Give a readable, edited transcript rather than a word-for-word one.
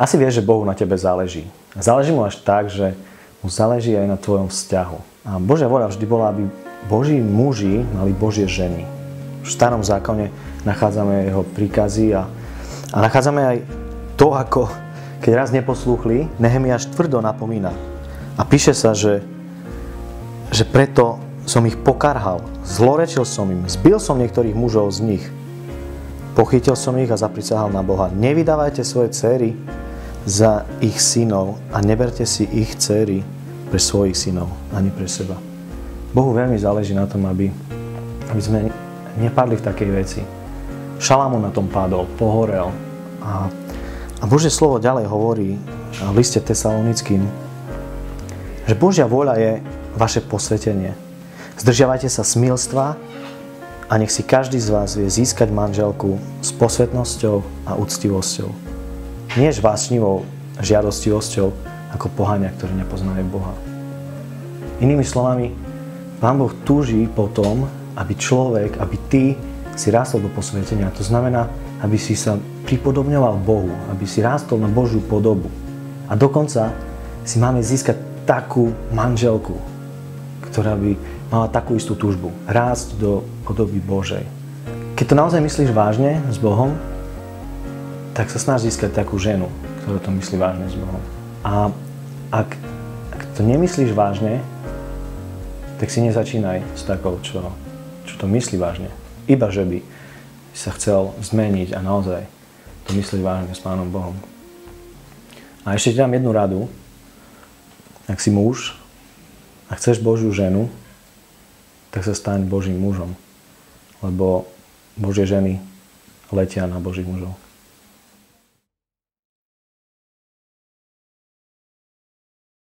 Asi vieš, že Bohu na tebe záleží. Záleží mu až tak, že mu záleží aj na tvojom vzťahu. A Božia vôľa vždy bola, aby Boží muži mali Božie ženy. V starom zákone nachádzame jeho príkazy a nachádzame aj to, ako keď raz neposlúchli, Nehemiáš tvrdo napomína. A píše sa, že preto som ich pokarhal, zlorečil som im, zbil som niektorých mužov z nich. Pochytil som ich a zaprisahal na Boha. Nevydávajte svoje dcery za ich synov a neberte si ich dcery pre svojich synov, ani pre seba. Bohu veľmi záleží na tom, aby sme nepadli v takej veci. Šalamún na tom padol, pohorel. A Božie slovo ďalej hovorí v liste Tesalonickým, že Božia vôľa je vaše posvetenie. Zdržiavajte sa smilstva a nech si každý z vás vie získať manželku s posvetnosťou a úctivosťou. Nie žvášnivou žiadostivosťou ako poháňa, ktorí nepoznajú Boha. Inými slovami, Pán Boh túži po tom, aby človek, aby ty si rástol do posvetenia. To znamená, aby si sa pripodobňoval Bohu, aby si rástol na Božiu podobu. A dokonca si máme získať takú manželku, ktorá by mala takú istú túžbu. Rásť do podoby Božej. Keď to naozaj myslíš vážne s Bohom, tak sa snaž získať takú ženu, ktorá to myslí vážne s Bohom. A ak to nemyslíš vážne, tak si nezačínaj s takou, čo to myslí vážne. Iba že by sa chcel zmeniť a naozaj to myslí vážne s Pánom Bohom. A ešte ti dám jednu radu. Ak si muž a chceš Božiu ženu, tak sa staň Božím mužom. Lebo Božie ženy letia na Božích mužov.